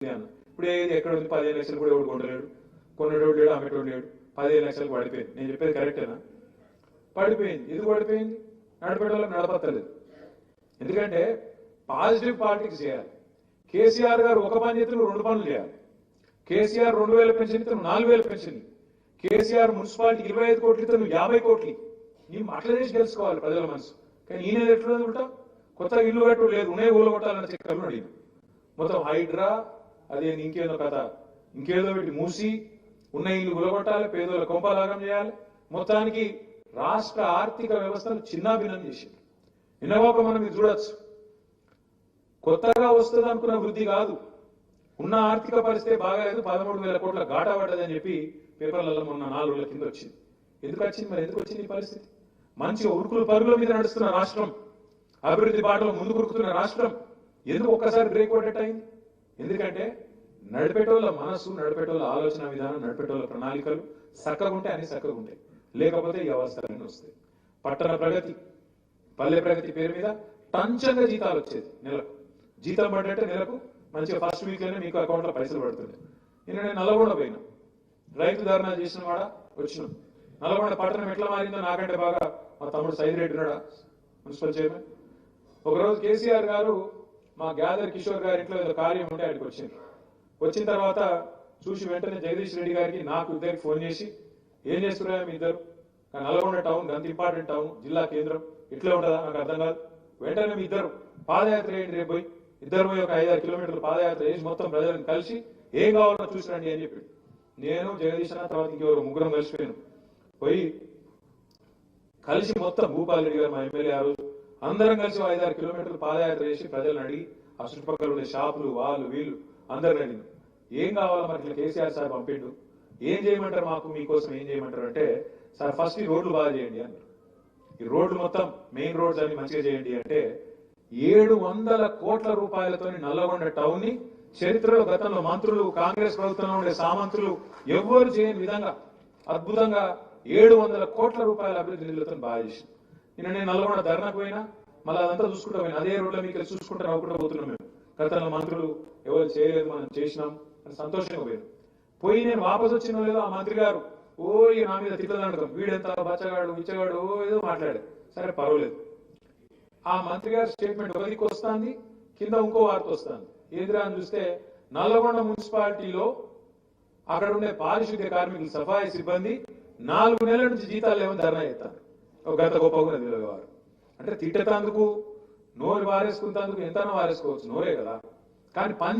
ఇప్పుడు ఏది ఎక్కడ ఉంది 15 లక్షలు కూడా ఎవడు కొంటలేడు, కొన్నటోడు లేడు, అమ్మేటోడు లేడు, 15 లక్షలకు పడిపోయింది. నేను చెప్పేది కరెక్టేనా? పడిపోయింది. ఎందుకు పడిపోయింది? నడిపేటోళ్ళకి నడపత్తలేదు. ఎందుకంటే పాజిటివ్ పాలిటిక్స్ చేయాలి. కేసీఆర్ గారు ఒక పని చేతులు 2 పనులు చేయాలి. కేసీఆర్ 2000 పెన్షన్ ఇస్తే 4000 పెన్షన్. కేసీఆర్ మున్సిపాలిటీ 25 కోట్లు ఇస్తే 50 కోట్లు. నీ అట్లా చేసి గెలుచుకోవాలి ప్రజల మనసు. కానీ ఈయన ఎట్లా ఉంటావు? కొత్తగా ఇల్లు కట్టు లేదు, ఉన్నాయి ఊళ్ళో కొట్టాలన్న చక్కర్లు అడిగింది. మొత్తం హైడ్రా అదే ఇంకేదో కథ, ఇంకేదో పెట్టి మూసి ఉన్న ఇల్లు గులగొట్టాలి, పేదోళ్ళ కొంపలాగం చేయాలి. మొత్తానికి రాష్ట్ర ఆర్థిక వ్యవస్థను చిన్నాభిన్నం చేసింది. నిన్నగోక మనం ఇది చూడొచ్చు. కొత్తగా వస్తుంది అనుకున్న వృద్ధి కాదు, ఉన్న ఆర్థిక పరిస్థితి బాగాలేదు, 13,000 కోట్ల గాటా పడ్డదని చెప్పి పేపర్లలో మొన్న 4 రోజుల కింద వచ్చింది. ఎందుకు వచ్చింది? మరి ఎందుకు వచ్చింది ఈ పరిస్థితి? మంచిగా ఉరుకులు పరుగుల మీద నడుస్తున్న రాష్ట్రం, అభివృద్ధి బాటలో ముందు కురుకుతున్న రాష్ట్రం ఎందుకు ఒక్కసారి బ్రేక్ పడ్డట్టు అయింది? ఎందుకంటే నడిపేటోళ్ళ మనసు, నడిపేటోళ్ళ ఆలోచన విధానం, నడిపేటోళ్ళ ప్రణాళికలు చక్కగా ఉంటాయి, అన్ని చక్కగా ఉంటాయి. లేకపోతే ఈ అవసరాలన్నీ వస్తాయి. పట్టణ ప్రగతి, పల్లె ప్రగతి పేరు మీద టంచంగా జీతాలు వచ్చేది. నెలకు జీతం పడ్డట్టే నెలకు మంచిగా ఫస్ట్ వీక్లోనే మీకు అకౌంట్లో పైసలు పడుతుంది. నేను నల్లగొండ పోయినా, రైతు ధర్నా చేసిన వాడ వచ్చినాం. నల్లగొండ పట్టణం ఎట్లా మారిందో నాకంటే బాగా మా తమ్ముడు సైదిరెడ్డి ఉన్నాడా, మున్సిపల్ చైర్మన్. ఒకరోజు కేసీఆర్ గారు మా గ్యాదర్ కిషోర్ గారి ఇంట్లో ఏదో కార్యం ఉంటే ఆయనకు వచ్చింది. వచ్చిన తర్వాత చూసి వెంటనే జగదీష్ రెడ్డి గారికి నాకు ఇద్దరికి ఫోన్ చేసి, ఏం చేస్తున్నారా మీ ఇద్దరు? నల్గొండ టౌన్ అంత ఇంపార్టెంట్ టౌన్, జిల్లా కేంద్రం, ఇట్లా ఉంటుందా నాకు అర్థం కాదు. వెంటనే మీ ఇద్దరు పాదయాత్ర చేయండి, రేపు పోయి ఇద్దరు పోయి ఒక 5-6 కిలోమీటర్లు పాదయాత్ర చేసి మొత్తం ప్రజలను కలిసి ఏం కావాలో చూసిరండి అని చెప్పి నేను జగదీష్ అన్న తర్వాత ఇంకెవరు ముగ్గురం కలిసిపోయాను. పోయి కలిసి మొత్తం భూపాల్ రెడ్డి గారు మా ఎమ్మెల్యే ఆ రోజు అందరం కలిసి 5-6 కిలోమీటర్లు పాదయాత్ర చేసి ప్రజలను అడిగి ఆ చుట్టుపక్కల ఉండే షాపులు వాళ్ళు వీళ్ళు అందరిని అడిగింది ఏం కావాలో మరి ఇట్లా కేసీఆర్ సార్ పంపిండు, ఏం చేయమంటారు మాకు, మీకోసం ఏం చేయమంటారు అంటే, సార్ ఫస్ట్ ఈ రోడ్లు బాగా చేయండి అన్నారు. ఈ రోడ్లు మొత్తం మెయిన్ రోడ్స్ అన్ని మంచిగా చేయండి అంటే 700 కోట్ల రూపాయలతో నల్లగొండ టౌన్ ని చరిత్రలో గతంలో మంత్రులు, కాంగ్రెస్ ప్రభుత్వంలో ఉండే సామంతులు ఎవ్వరు చేయని విధంగా అద్భుతంగా 700 కోట్ల రూపాయల అభివృద్ధి నిధులతో బాగా చేసింది. నేను నల్లగొండ ధర్నాకు పోయినా మళ్ళీ అదంతా చూసుకుంటా పోయినా, అదే రోడ్లో మీకు చూసుకుంటా నవ్వుకుంటూ పోతున్నాం. మేము గతంలో మంత్రులు ఎవరు చేయలేదు, మనం చేసినాం అని సంతోషంగా పోయినాం. పోయి నేను వాపసు వచ్చిన లేదో ఆ మంత్రి గారు నా మీద తిట్టదండకం, వీడెంత బచ్చగాడు ఇచ్చగాడు ఏదో మాట్లాడారు. సరే పర్వాలేదు. ఆ మంత్రి గారి స్టేట్మెంట్ ఒక దిక్కు వస్తుంది, కింద ఇంకో వార్త వస్తుంది. ఏదిరా అని చూస్తే నల్లగొండ మున్సిపాలిటీలో అక్కడ ఉండే పారిశుద్ధ్య కార్మికులు, సఫాయి సిబ్బంది 4 నెలల నుంచి జీతాలు ఏమని ధర్నా చేస్తారు. ఒక గత గొప్పగా వారు అంటే తిట్టేందుకు, నోరు వారేసుకున్నందుకు ఎంతనో వారేసుకోవచ్చు, నోరే కదా. కానీ పని